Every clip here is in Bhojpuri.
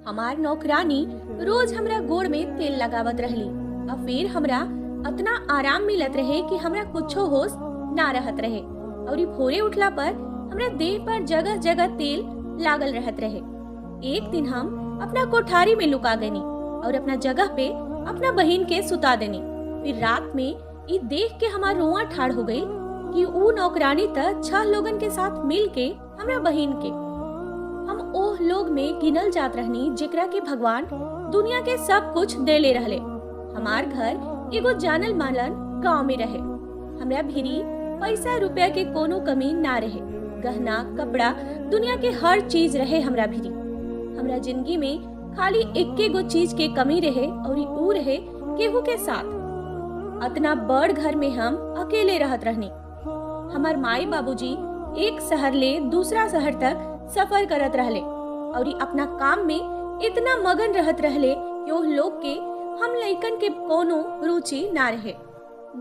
हमार नौकरानी रोज हमरा गोड़ में तेल लगावत रहली और फिर हमरा इतना आराम मिलत रहे कि हमरा कुछो होश ना रहत रहे और भोरे उठला पर हमरा देह पर जगह जगह तेल लागल रहत रहे। एक दिन हम अपना कोठारी में लुका गनी और अपना जगह पे अपना बहन के सुता देनी। फिर रात में ये देख के हमार रोआ ठाड़ हो गई कि ऊ नौकरानी त 6 लोगन के साथ मिल के हमरा बहन के हम ओह लोग में गिनल जात रहनी जेकरा के भगवान दुनिया के सब कुछ देले रहले। हमार घर एगो जानल मानल गांव में रहे। हमरा भिरी पैसा रुपया के कोनो कमी ना रहे। गहना कपड़ा दुनिया के हर चीज रहे हमरा भिरी। हमरा जिंदगी में खाली एक्के गो चीज के कमी रहे और ऊ रहे केहू के साथ। इतना बड़ घर में हम अकेले रहत रहनी। हमार माई बाबूजी एक शहर ले दूसरा शहर तक सफर करत रहले और अपना काम में इतना मगन रहत रहले कि वो लोग के हम लइकन के कोनो रुचि ना रहे।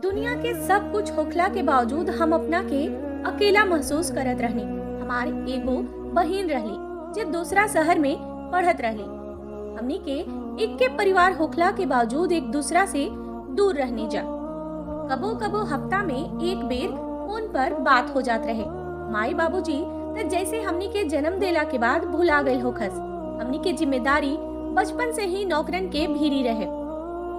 दुनिया के सब कुछ होखला के बावजूद हम अपना के अकेला महसूस करत रहनी। हमार एगो बहन रहली जे दूसरा शहर में पढ़त रहली। हमनी के एक के परिवार होखला के बावजूद एक दूसरा से दूर रहनी जा। कबो कबो हफ्ता में एक बेर फोन पर बात हो जात रहे। माई बाबूजी तो जैसे हमनी के जन्म देला के बाद भुला गए होखस। हमनी के जिम्मेदारी बचपन से ही नौकरन के भीरी रहे।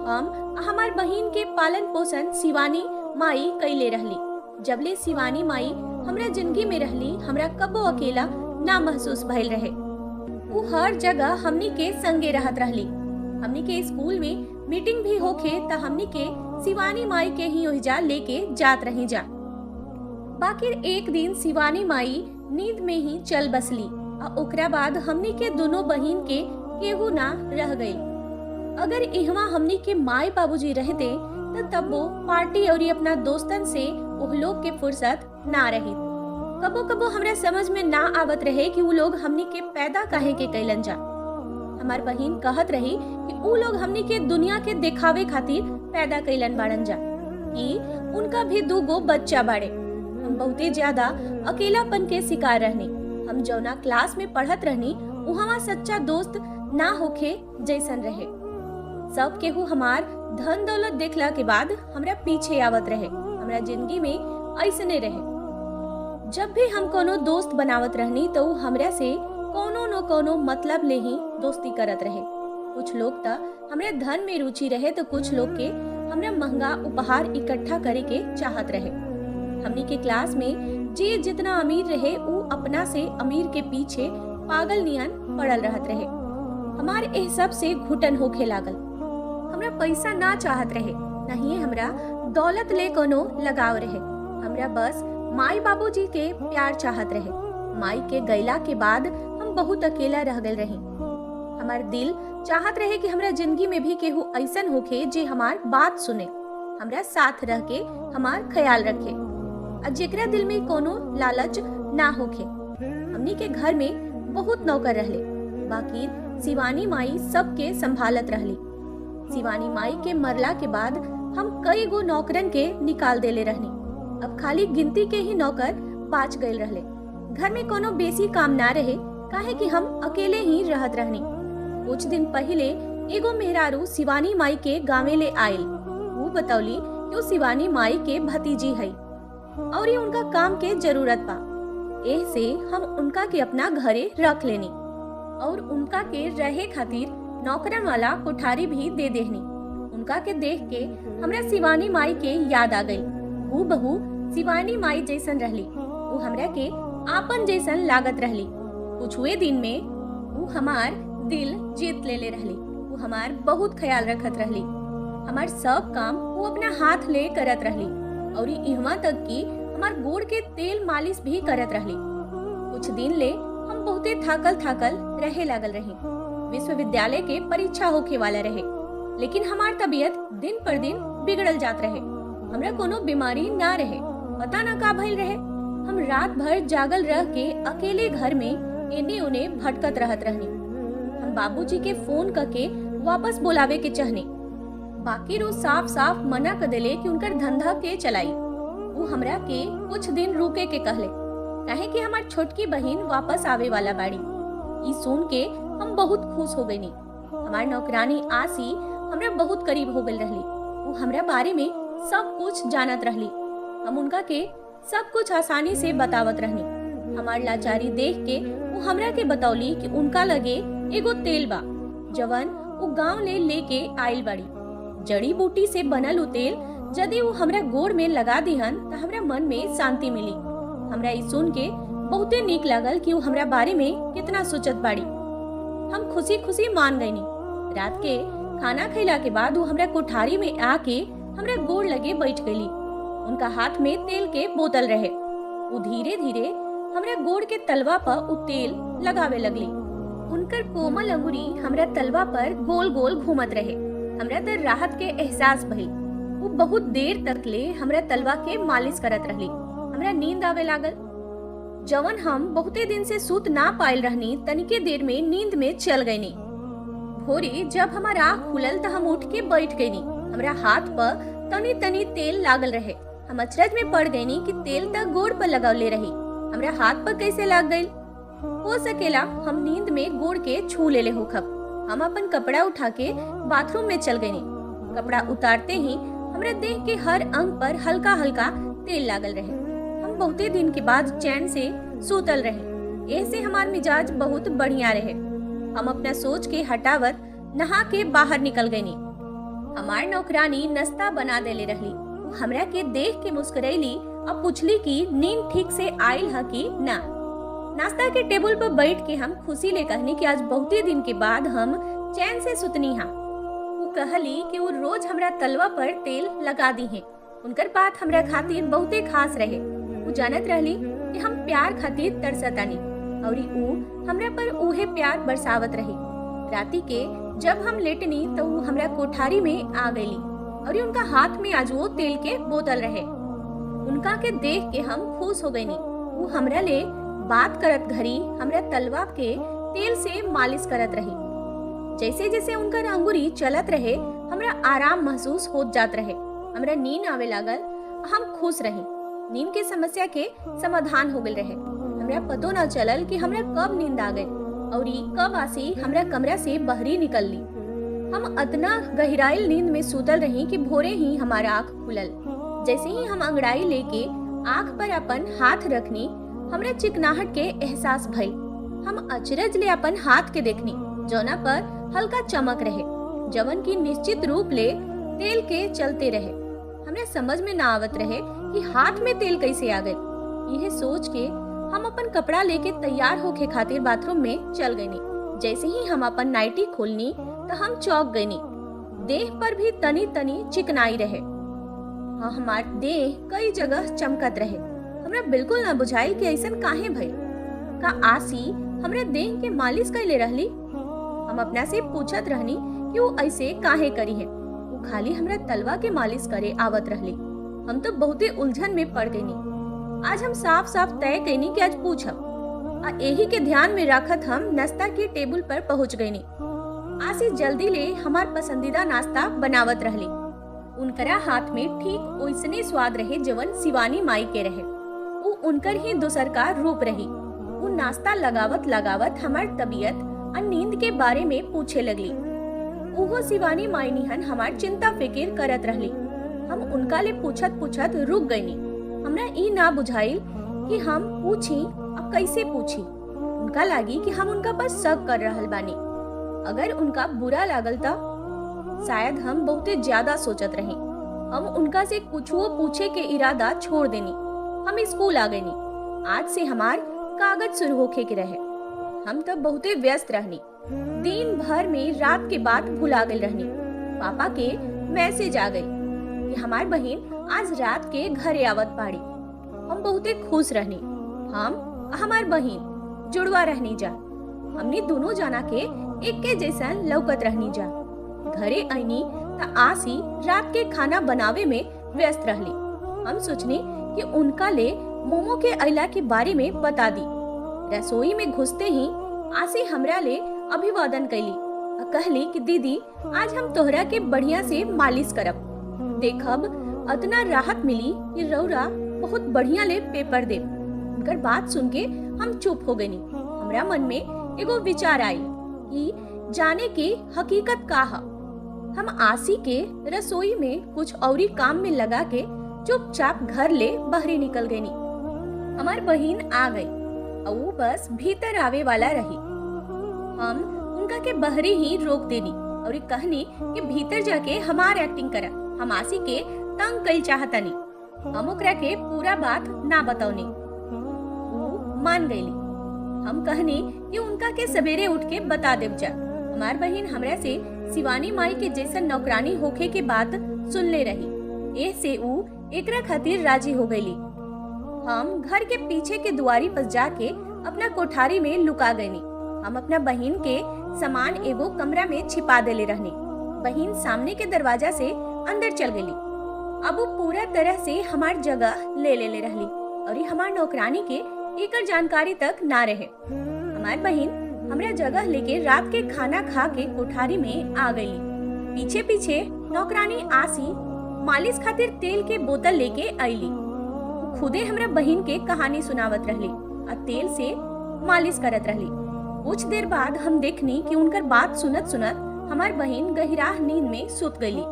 हम हमार बहन के पालन पोषण शिवानी माई कैले रहली। जबले शिवानी माई हमरा जिंदगी में रहली हमरा कबो अकेला ना महसूस भइल रहे। वो हर जगह हमनी के संगे रहत रहली। हमनी के स्कूल में मीटिंग भी होखे त हमनी के शिवानी माई के ही ओहिजा लेके जात रही जा। बाकी एक दिन शिवानी माई नींद में ही चल बसली और ओकरा बाद हमनी के दोनों बहन के केहू ना रह गई। अगर इहवा हमनी के माई बाबूजी रहते तो तब वो पार्टी और अपना दोस्तन से उह लोग के फुर्सत ना रही। कबो कबो हमरा समझ में ना आवत रहे कि वो लोग हमनी के पैदा काहे के कैलन जा। हमार बहन कहत रही कि वो लोग हमनी के दुनिया के दिखावे खातिर पैदा कैलन बाड़न जा कि उनका भी 2 गो बच्चा बाड़े। हम बहुते ज्यादा अकेलापन के शिकार रहनी। हम जौना क्लास में पढ़त रहनी वहाँ सच्चा दोस्त ना होखे जैसन रहे। सब केहू हमार धन दौलत देखला के बाद हमरा पीछे आवत रहे। हमरा जिंदगी में ऐसने रहे। जब भी हम कोनो दोस्त बनावत रहनी तो हमरा से कोनो न कोनो मतलब ले ही दोस्ती करत रहे। कुछ लोग त हमरा धन में रुचि रहे तो कुछ लोग के हमरा महंगा उपहार इकट्ठा करे के चाहत रहे। हमनी के क्लास में जे जितना अमीर रहे वो अपना से अमीर के पीछे पागल नियन पड़ल रहत रहे। हमार एह सब से घुटन होखे लागल। हमरा पैसा ना चाहत रहे नहीं हमरा दौलत ले कोनो लगाव रहे। हमरा बस माई बाबूजी के प्यार चाहत रहे। माई के गैला के बाद हम बहुत अकेला रह गए रही। हमार दिल चाहत रहे कि हमरा जिंदगी में भी केहू ऐसन होखे जे हमार बात सुने, हमरा साथ रह के हमार ख्याल रखे और जेकरा दिल में कोनो लालच ना होखे। हमनी के घर में बहुत नौकर रहले। बाकी शिवानी माई सबके संभालत रहली। शिवानी माई के मरला के बाद हम कई गो नौकरन के निकाल देले रहनी। अब खाली गिनती के ही नौकर बाच गए रहले। घर में कोनो बेसी काम ना रहे काहे कि हम अकेले ही रहत रहनी। कुछ दिन पहले एगो मेहरारू शिवानी माई के गाँवे ले आयल। वो बतौली कि वो शिवानी माई के भतीजी है और ये उनका काम के जरूरत बा। एह से हम उनका के अपना घरे रख लेनी और उनका के रहे खातिर नौकरन वाला कोठारी भी दे देहनी। उनका के देख के हमरा शिवानी माई के याद आ गई। हू बहू शिवानी माई जैसन रहली। वो हमरा के आपन जैसन लागत रहली। कुछुए दिन में वो हमार दिल जीत ले रहली। वो हमार बहुत ख्याल रखत रहली। हमार सब काम वो अपना हाथ ले करत रहली और इहवा तक कि हमार गोड़ के तेल मालिश भी करत रहली। कुछ दिन ले हम बहुते थाकल रहे लागल रही। विश्वविद्यालय के परीक्षा होखे वाला रहे लेकिन हमार तबीयत दिन पर दिन बिगड़ल जात रहे। हमरा कोनो बीमारी ना रहे, पता ना का भइल रहे। हम रात भर जागल रह के अकेले घर में एने ओने भटकत रहत रहनी। हम बाबूजी के फोन करके वापस बुलावे के चाहने, बाकी रोज साफ साफ मना कर देले कि उनकर धंधा के चलाई। वो हमरा के कुछ दिन रुके के कहले काहे कि हमार छोटकी बहन वापस आवे वाला बाड़ी। ई सुन के हम बहुत खुश हो गईनी। हमार नौकरानी आसी हमरा बहुत करीब हो गई रहली। वो हमरा बारे में सब कुछ जानत रहली। हम उनका के सब कुछ आसानी से बतावत रहनी। हमार लाचारी देख के वो हमरा के बतौली कि उनका लगे एगो तेल बा जवन वो गांव ले लेके आइल बाड़ी। जड़ी बूटी से बनल उ तेल यदि वो हमरा गोड़ में लगा दिहन त हमरा मन में शांति मिली। हमरा ई सुन के बहुते नीक लागल कि वो हमरा बारे में कितना सोचत बाड़ी। हम खुशी खुशी मान गईनी। रात के खाना खैला के बाद वो हमरा कोठारी में आके हमरा गोड़ लगे बैठ गईली। उनका हाथ में तेल के बोतल रहे। वो धीरे धीरे हमरा गोड़ के तलवा पर उ तेल लगावे लगली। उनकर कोमल अंगुरी हमरा तलवा पर गोल गोल घूमत रहे। हमरा त राहत के एहसास भइल। वो बहुत देर तक ले हमरा तलवा के मालिश करत रहली। हमरा नींद आवे लागल जवन हम बहुते दिन से सूत ना पाइल रहनी। तनिके देर में नींद में चल गईनी। भोरे जब हमारा आँख खुलल त हम उठ के बैठ गईनी। हमरा हाथ पर तनी तनी तेल लागल रहे। हम अचरज में पड़ गईनी कि तेल तक गोड़ पर लगौले रही। हमरा हाथ पर कैसे लाग गई? हो सकेला हम नींद में गोड़ के छू लेले होखब। हम अपन कपड़ा उठा के बाथरूम में चल गईनी। कपड़ा उतारते ही हमरा देह के हर अंग पर हल्का हल्का तेल लागल रहे। हम बहुते दिन के बाद चैन से सूतल रहे। ऐसे हमार मिजाज बहुत बढ़िया रहे। हम अपना सोच के हटावत नहा के बाहर निकल गईनी। हमार नौकरानी नाश्ता बना देले रहली। हमरा के देख के मुस्कुरैली और पूछली कि नींद ठीक से आइल है कि ना। नाश्ता के टेबल पर बैठ के हम खुशी ले कहनी कि आज बहुते दिन के बाद हम चैन से सुतनी हा। वो कहली कि वो रोज हमरा तलवा पर तेल लगा दी है। उनकर बात हमरा खातिर बहुते खास रहे। वो जानत रहली कि हम प्यार खातिर तरसतानी और ऊ हमरा पर उहे प्यार बरसावत रही। राती के जब हम लेटनी तो वो हमरा कोठारी में आ गईली और उनका हाथ में आज वो तेल के बोतल रहे। उनका के देख के हम खुश हो गईनी। वो हमरा ले बात करत घड़ी हमरा तलवा के तेल से मालिश करत रही। जैसे जैसे उनका अंगुरी चलत रहे हमरा आराम महसूस होत जात रहे। हमरा नींद आवे लागल। हम खुश रही। नींद के समस्या के समाधान हो गए रहे। हमरा पतो न चलल कि हमरा कब नींद आ गई और कब आसी हमरा कमरा से बहरी निकल ली। हम अतना गहराई नींद में सूतल रही कि भोरे ही हमारा आँख खुलल। जैसे ही हम अंगड़ाई लेके आँख पर अपन हाथ रखनी हमरा चिकनाहट के एहसास भइल। हम अचरज ले अपन हाथ के देखनी जौना पर हल्का चमक रहे जवन की निश्चित रूप ले तेल के चलते रहे। हमरा समझ में ना आवत रहे कि हाथ में तेल कैसे आ गए। यह सोच के हम अपन कपड़ा लेके तैयार होके खातिर बाथरूम में चल गईनी। जैसे ही हम अपन नाइटी खोलनी तो हम चौंक गईनी। देह पर भी तनी तनी चिकनाई रहे। हाँ, हमार देह कई जगह चमकत रहे। हमरा बिल्कुल न बुझाई कि ऐसन काहे भइल। का आसी हमरा देह के मालिश कैले रहली? हम अपना से पूछत रहनी कि वो ऐसे काहे करी है। वो खाली हमरा तलवा के मालिश करे आवत रहली। हम तो बहुते उलझन में पड़ गईनी। आज हम साफ साफ तय कैनी कि आज पूछब। यही के ध्यान में रखत हम नाश्ता के टेबल पर पहुंच गईनी। आसी जल्दी ले हमार पसंदीदा नाश्ता बनावत रहली। उनकरा हाथ में ठीक ओइसने स्वाद रहे जवन शिवानी माई के रहे। वो उनकर ही दूसर का रूप रही। वो नाश्ता लगावत लगावत हमार तबीयत और नींद के बारे में पूछे लगली। वो शिवानी माई निहन हमार चिंता फिकिर करत रहली। हम उनका ले पूछत पूछत रुक गईनी। हमरा ई ना बुझाइल कि हम पूछी अब कैसे पूछी। उनका लागी कि हम उनका पर शक कर रहल बानी। अगर उनका बुरा लागल तो शायद हम बहुते ज्यादा सोचत रही। हम उनका से कुछो पूछे के इरादा छोड़ देनी। हम स्कूल आ गईनी। आज से हमार कागज शुरू होके के रहे। हम तब बहुते व्यस्त रहनी। दिन भर में रात के बाद भुला गई रहनी। पापा के मैसेज आ गई कि हमार बहन आज रात के घरे आवत बाड़ी। हम बहुते खुश रहनी। हम हमार बहन जुड़वा रहनी जा। हमने दोनों जाना के एक के जैसा लौकत रहनी जा। घरे आईनी त आसी रात के खाना बनावे में व्यस्त रहली। हम सोचनी कि उनका ले मोमो के अइला के बारे में बता दी। रसोई में घुसते ही आसी हमरा ले अभिवादन कैली और कहली कि दीदी आज हम तोहरा के बढ़िया से मालिश करब। देखब अतना राहत मिली कि रौरा बहुत बढ़िया ले पेपर दे। उनकर बात सुन के हम चुप हो गईनी। हमरा मन में एगो विचार आई। कि जाने की हकीकत का है। हम आसी के रसोई में कुछ औरी काम में लगा के चुपचाप घर ले बहरे निकल गई। हमार बहिन आ गई और वो बस भीतर आवे वाला रही। हम उनका के बहरे ही रोक देनी और कहनी कि भीतर जाके हमार एक्टिंग करा, हम आसी के तंग कई चाहतनी। हम ओकरा के पूरा बात ना बताओनी। वो मान गईली। हम कहनी कि उनका के सवेरे उठ के बता देव जा। हमार बहिन हमरा से शिवानी माई के जैसा नौकरानी होखे के बात सुन ले रही। ए से ऊ एकरा खातिर राजी हो गईली। हम घर के पीछे के दुआरी पर जाके अपना कोठारी में लुका गईनी। हम अपना बहिन के सामान एगो कमरा में छिपा देले रहनी। बहिन सामने के दरवाजा से अंदर चल गई। अब वो पूरा तरह से हमार जगह ले रहली और हमार नौकरानी के एकर जानकारी तक ना रहे। हमार बहिन हमरा जगह लेके रात के खाना खा के कोठारी में आ गई। पीछे पीछे नौकरानी आसी मालिश खातिर तेल के बोतल लेके आईली। खुदे हमरा बहिन के कहानी सुनावत रहली और तेल से मालिश करत रहली। कुछ देर बाद हम देखनी कि उनकर बात सुनत सुनत हमार बहिन गहरा नींद में सुत गईली।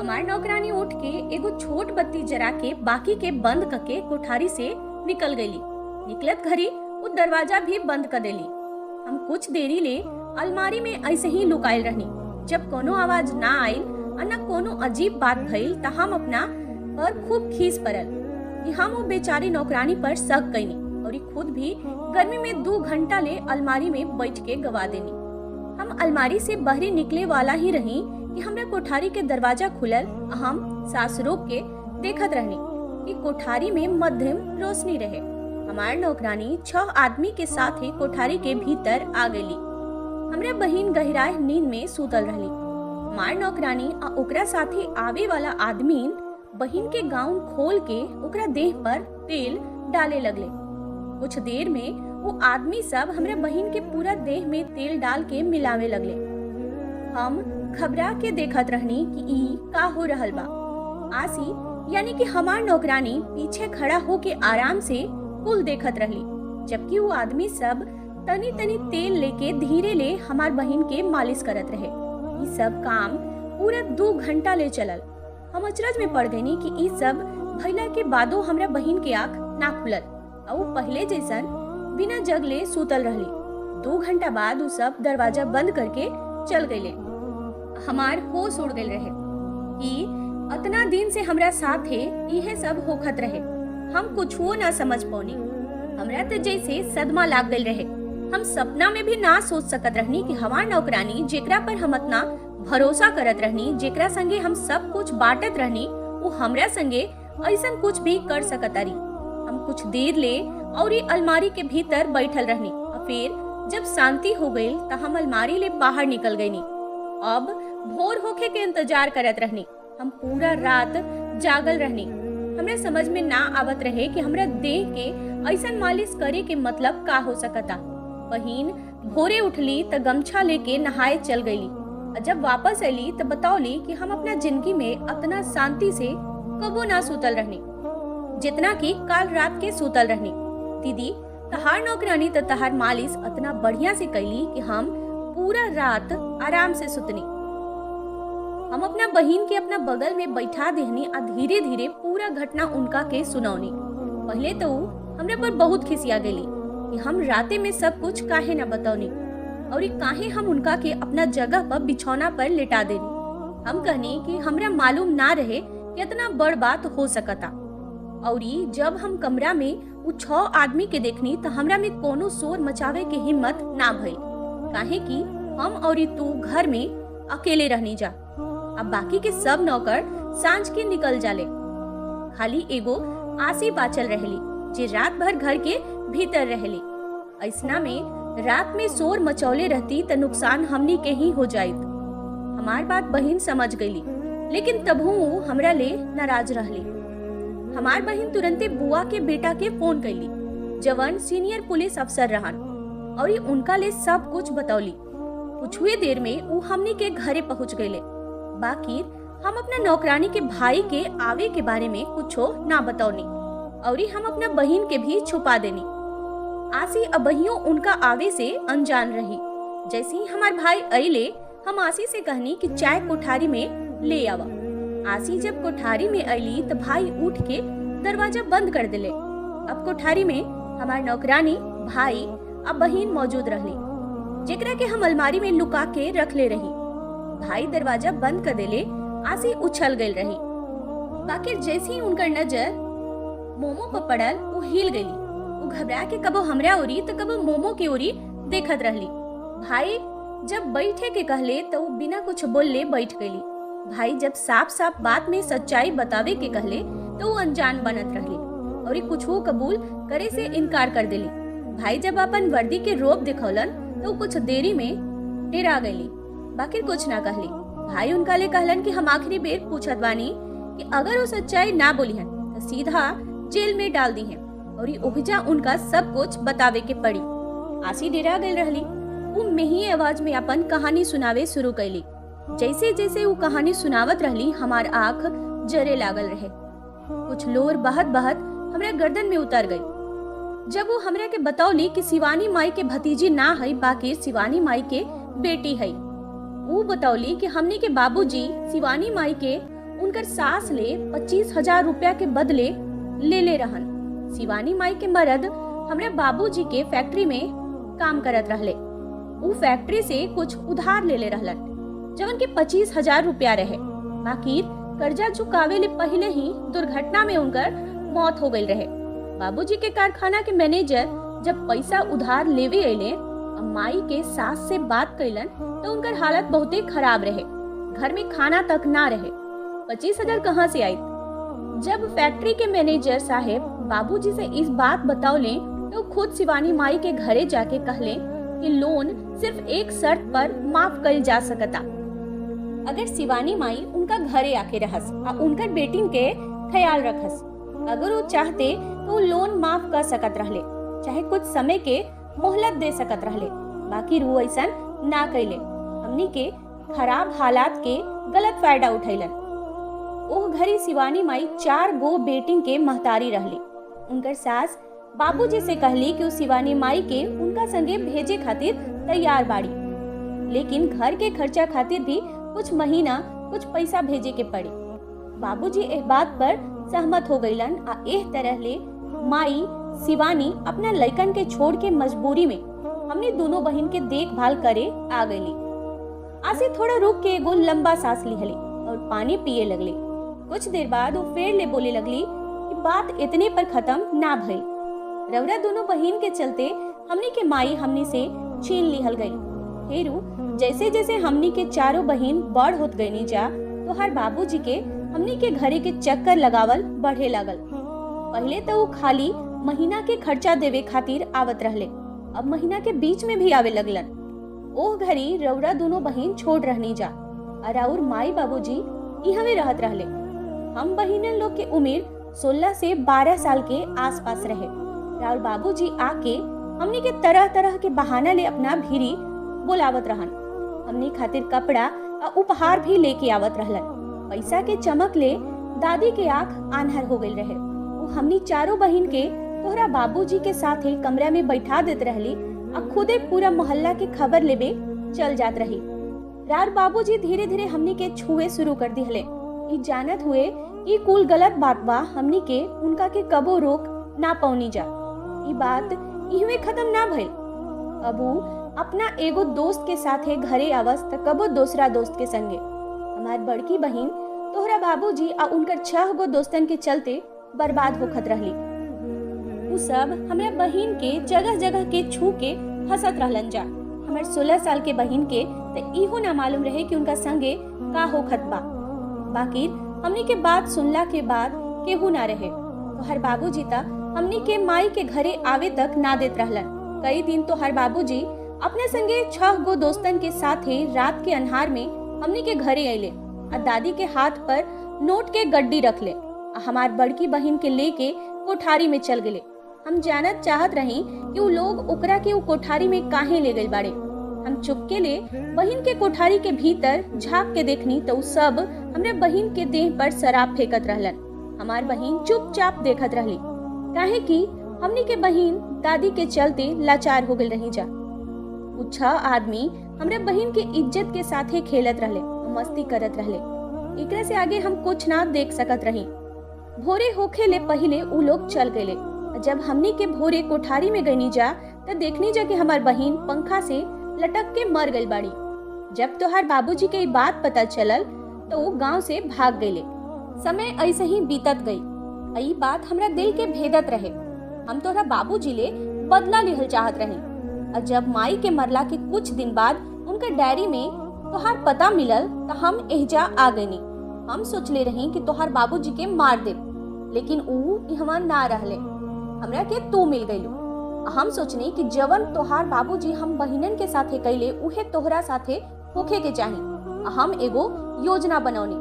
हमार नौकरानी उठ के एगो छोट बत्ती जरा के बाकी के बंद करके कोठारी से निकल गईली। निकलत घड़ी वो दरवाजा भी बंद कर देली। हम कुछ देरी ले अलमारी में ऐसे ही लुकायल रहनी। जब कोनो आवाज ना आयल और न कोनो अजीब बात भइल त हम अपना पर खूब खीस पड़ल कि हम वो बेचारी नौकरानी पर शक कईनी और खुद भी गर्मी में 2 घंटा ले अलमारी में बैठ के गवा देनी। हम अलमारी से बहरे निकले वाला ही रही कि हमरा कोठारी के दरवाजा खुलल। हम सास रोक के देखत रहनी कि कोठारी में मध्यम रोशनी रहे। हमार नौकरानी 6 आदमी के साथ ही कोठारी के भीतर आ गईली। हमरा बहिन गहरा नींद में सुतल रहली। हमार नौकरानी आ ओकरा साथी आवे वाला आदमी बहिन के गाउन खोल के ओकरा देह पर तेल डाले लगले। कुछ देर में वो आदमी सब हमरा बहिन के पूरा देह में तेल डाल के मिलावे लगले। हम घबरा के देखत रहनी कि ई का हो रहल बा। आसी यानी कि हमार नौकरानी पीछे खड़ा होके आराम से कुल देखत रहली, जबकि वो आदमी सब तनी तनी तेल लेके धीरे ले हमार बहिन के मालिश करत रहे। ये सब काम पूरा 2 घंटा ले चलल। हम अचरज में पड़ गईनी कि ई सब भइला के बादो हमरा बहिन के आँख ना खुलल और वो पहले जैसन बिना जगले सुतल रहली। 2 घंटा बाद वो सब दरवाजा बंद करके चल गईले। हमार होश उड़ गईल रहे कि अतना दिन से हमरा साथे इहे सब होखत रहे। हम कुछो ना समझ पौनी। हमरा तो जैसे सदमा लाग गईल रहे। हम सपना में भी ना सोच सकत रहनी कि हमार नौकरानी जेकरा पर हम इतना भरोसा करत रहनी, जेकरा संगे हम सब कुछ बांटत रहनी, वो हमरा संगे ऐसन कुछ भी कर सकतारी। हम कुछ देर ले और अलमारी के भीतर बैठल रहनी और फिर जब शांति हो गई तो हम अलमारी ले बाहर निकल गईनी। अब भोर होके के इंतजार करत रहनी। हम पूरा रात जागल रहनी। हमरा समझ में ना आवत रहे कि हमरा देह के ऐसन मालिश करे के मतलब का हो सकता। बहिन भोरे उठली तो गमछा लेके नहाए चल गईली। जब वापस अली तो बतौली कि हम अपना जिंदगी में इतना शांति से कबो ना सुतल रहनी जितना कि काल रात के सुतल रहनी। दीदी तहार नौकरानी तो तहार मालिश इतना बढ़िया से कैली कि हम पूरा रात आराम से सुतनी। हम अपना बहिन के अपना बगल में बैठा देहनी और धीरे धीरे पूरा घटना उनका के सुनौनी। पहले तो हमरा पर बहुत खिसिया गेली कि हम राते में सब कुछ काहे ना बतौनी और काहे हम उनका के अपना जगह पर बिछौना पर लेटा देनी। हम कहनी कि हमरा मालूम ना रहे कि इतना बड़ बात हो सकता। और जब हम कमरा में वो 6 आदमी के देखनी तो हमरा में कोनो शोर मचावे के हिम्मत ना भइल, काहे कि हम और तू घर में अकेले रहनी जा। अब बाकी के सब नौकर सांझ के निकल जाले। खाली एगो आसी बाचल रहली जे रात भर घर के भीतर रहली। ऐसना में रात में शोर मचौले रहती तो नुकसान हमनी के ही हो जाइत। हमार बात बहिन समझ गईली, लेकिन तबहू हमरा ले नाराज रहली। हमार बहिन तुरंते बुआ के बेटा के फोन कैली, जवन सीनियर पुलिस अफसर रहन, और उनका ले सब कुछ बतौली। कुछुए देर में वो हमनी के घरे पहुंच गईले। बाकी हम अपना नौकरानी के भाई के आवे के बारे में कुछो ना बतौनी और हम अपना बहिन के भी छुपा देनी। आसी अबहियों उनका आवे से अनजान रही। जैसे ही हमार भाई अइले, हम आसी से कहनी कि चाय कोठारी में ले आवा। आसी जब कोठारी में अइली तो भाई उठ के दरवाजा बंद कर दिले। अब कोठारी में हमार नौकरानी, भाई अब बहन मौजूद रहली, जेकरा के हम अलमारी में लुका के रख ले रही। भाई दरवाजा बंद कर देले, आसी उछल गई रही। बाकी जैसे ही उनकर नजर मोमो पर पड़ल, वो हिल गई। वो घबरा के कबो हमरा ओरी तो कबो मोमो की ओरी देखत रहली। भाई जब बैठे के कहले तो वो बिना कुछ बोलले बैठ गईली। भाई जब साफ साफ बात में सच्चाई बतावे के कहले तो वो अनजान बनत रहली और ये कुछ कबूल करे से इनकार कर देली। भाई जब अपन वर्दी के रोब दिखौलन तो कुछ देरी में डेरा गईली, बाकी कुछ ना कहली। भाई उनका ले कहलन कि हम आखिरी बेर पूछत बानी कि अगर वो सच्चाई ना बोली हन तो सीधा जेल में डाल दी है और ये ओहिजा उनका सब कुछ बतावे के पड़ी। आसी डेरा गई रहली। वो मेही आवाज में अपन कहानी सुनावे शुरू कैली। जैसे जैसे वो कहानी सुनावत रहली, हमार आँख जरे लागल रहे। कुछ लोर बहत बहत हमरा गर्दन में उतर गई। जब वो हमरा के बतौली कि शिवानी माई के भतीजी ना है, बाकी शिवानी माई के बेटी है। वो बतौली कि हमनी के बाबूजी शिवानी माई के उनकर सास ले 25,000 रुपया के बदले ले रहन। शिवानी माई के मर्द हमरा बाबूजी के फैक्ट्री में काम करत रहले। वो फैक्ट्री से कुछ उधार ले रहलन, जवन के 25,000 रुपया रहे। बाकी कर्जा चुकावे ले पहले ही दुर्घटना में उनकर मौत हो गई रहे। बाबूजी के कारखाना के मैनेजर जब पैसा उधार लेवे अइले, माई के सास से बात कैलन तो उनकर हालत बहुते खराब रहे। घर में खाना तक ना रहे। 25,000 कहाँ से आई? जब फैक्ट्री के मैनेजर साहेब बाबूजी से इस बात बतौले तो खुद शिवानी माई के घरे जाके कहले कि लोन सिर्फ एक शर्त पर माफ कल जा सकता, अगर शिवानी माई उनका घरे आके रहस और उनकर बेटिन के ख्याल रखस। अगर वो चाहते तो लोन माफ कर सकत रहले, चाहे कुछ समय के मोहलत दे सकत रहले। बाकी वो ऐसा ना कैले, हमनी के खराब हालात के गलत फायदा उठैलन। ओह घरी शिवानी माई 4 गो बेटिन के महतारी रहली। उनकर सास बाबूजी से कहली कि शिवानी माई के उनका संगे भेजे खातिर तैयार बाड़ी, लेकिन घर के खर्चा खातिर भी कुछ महीना कुछ पैसा भेजे के पड़ी। बाबूजी इस बात पर सहमत हो गईलन। आ एह तरह ले माई शिवानी अपना लड़कन के छोड़ के मजबूरी में हमने दोनों बहन के देखभाल करे आ गईली। आसी थोड़ा रुक के एगो लंबा सांस लिहली और पानी पिए लगली। कुछ देर बाद वो फिर ले बोले लगली कि बात इतने पर खत्म ना भई। रउरा दोनों बहन के चलते हमनी के माई हमनी से छीन लिहल गई। हेरू जैसे जैसे हमनी के चारों बहन बड़ होत गईनी जा, तो हर बाबूजी के हमनी के घरे के चक्कर लगावल बढ़े लागल। पहले तो वो खाली महीना के खर्चा देवे खातिर आवत रहले, अब महीना के बीच में भी आवे लगलन। ओह घरी रउरा दोनों बहन छोड़ रहनी जा और और माई बाबूजी इहवे रहत रहले। हम बहिनन लोग के उम्र 16 से 12 साल के आसपास रहे। राउर बाबूजी आके हमनी के तरह तरह के बहाना ले अपना भीरी बुलावत रहन। हमनी खातिर कपड़ा और उपहार भी लेके आवत रहलन। पैसा के चमक ले दादी के आँख आन्हर हो गई रहे। वो हमनी चारों बहन के तोहरा बाबूजी के साथ ही कमरा में बैठा देत रहली और खुदे पूरा मोहल्ला के खबर लेबे चल जात रही। राउर बाबूजी धीरे धीरे हमनी के छुए शुरू कर दिहले। ई जानत हुए ई कुल गलत बात बा, हमनी के उनका के कबो रोक ना पौनी जा। ई बात इहवे खत्म ना भइल। अबू अपना एगो दोस्त के साथे घरे आवस त कबो दूसरा दोस्त के संगे। हमार बड़की बहन तोहरा बाबूजी आ उनकर 6 गो दोस्तन के चलते बर्बाद होखत रहली। उ सब हमरा बहन के जगह जगह के छू के हंसत रहलन जा। हमार 16 साल के बहन के त इहो ना मालूम रहे कि उनका संगे का होखत बा। बाकी हमनी के बात सुनला के बाद केहू ना रहे। तो हर बाबूजी ता हमनी के माई के घरे आवे तक ना देत रहलन। कई दिन तो हर बाबूजी अपने संगे 6 गो दोस्तन के साथे रात के अन्हार में हमनी के घरे अइले और दादी के हाथ पर नोट के गड्डी रख ले। हमार बड़की बहन के लेके कोठारी में चल गए। हम जानत चाहत रही कि वो लोग ओकरा के वो कोठारी में काहे ले गए बाड़े। हम चुपके ले बहन के कोठारी के भीतर झांक के देखनी तो सब हमरे बहन के देह पर शराब फेंकत रहलन। हमार बहन चुपचाप देखत रहली, काहे कि हमनी के बहन दादी के चलते लाचार हो गई रही जा। उ 6 आदमी हमरा बहन के इज्जत के साथे खेलत रहले, मस्ती करत रहले। एकरा से आगे हम कुछ ना देख सकत रही। भोरे होखे ले पहले उ लोग चल गए। जब हमनी के भोरे कोठारी में गईनी जा त देखनी जा कि हमार बहन पंखा से लटक के मर गई बाड़ी। जब तोहार बाबूजी के बात पता चलल तो वो गांव से भाग गए। समय ऐसे ही बीतत गई। यही बात हमरा दिल के भेदत रहे। हम तोहरा बाबूजी ले बदला लेहल चाहत रहे। और जब माई के मरला के कुछ दिन बाद उनका डायरी में तोहार पता मिलल तो हम एहजा आ गईनी। हम सोचले रही कि तोहार बाबूजी के मार दे, लेकिन ऊ इहवा ना रहले। हमरा के तू मिल गईलू। हम सोचनी कि जवन तोहार बाबूजी हम बहिनन के साथे कैले उहे तोहरा साथे होखे के चाही। हम एगो योजना बनौनी।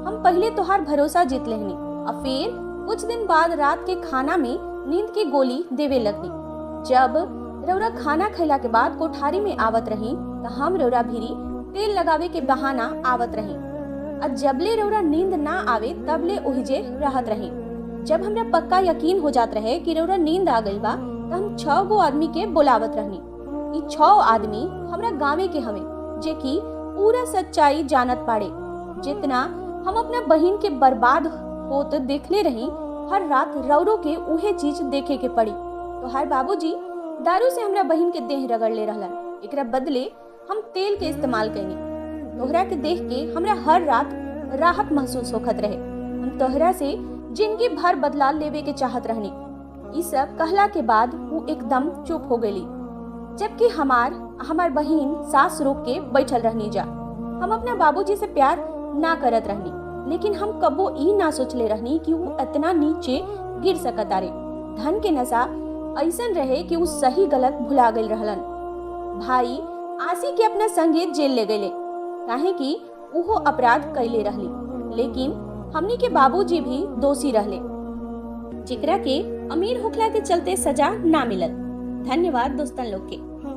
हम पहले तोहार भरोसा जीत लेहनी और फिर कुछ दिन बाद रात के खाना में नींद की गोली देवे लगनी। जब रौरा खाना खैला के बाद कोठारी में आवत रही तो हम रौरा भीरी तेल लगावे के बहाना आवत रही। और जबले रौरा नींद ना आवे तबले ओहिजे रहत रही। जब हमरा पक्का यकीन हो जात रहे कि रौरा नींद आ गई बा तो हम 6 गो आदमी के बुलावत रहनी। ई 6 आदमी हमरा गाँवे के हवे जे कि पूरा सच्चाई जानत पाड़े। जितना हम अपना बहन के बर्बाद होत देखले रही, हर रात रौरो के उहे चीज देखे के पड़ी। तो हर बाबूजी दारू से हमरा बहन के देह रगड़ ले रहलन। एकरा बदले हम तेल के इस्तेमाल कैनी। तोहरा के देख के हमरा हर रात राहत महसूस होखत रहे। हम तोहरा से जिंदगी भर बदला लेवे के चाहत रहनी। ई सब कहला के बाद वो एकदम चुप हो गई, जबकि हमार बहन सांस रोक के बैठल रहनी जा। हम अपना बाबूजी से प्यार ना करत रहनी, लेकिन हम कबो ई ना सोचले रहनी कि वो इतना नीचे गिर सकत आरे। धन के नशा ऐसन रहे कि वो सही गलत भुला गई रहलन। भाई आसी के अपना संगे जेल ले गए, काहे कि वो अपराध कैले रहली, लेकिन हमनी के बाबूजी भी दोषी रहले, जेकरा के अमीर होखला के चलते सजा ना मिलल। धन्यवाद दोस्तन लोग के।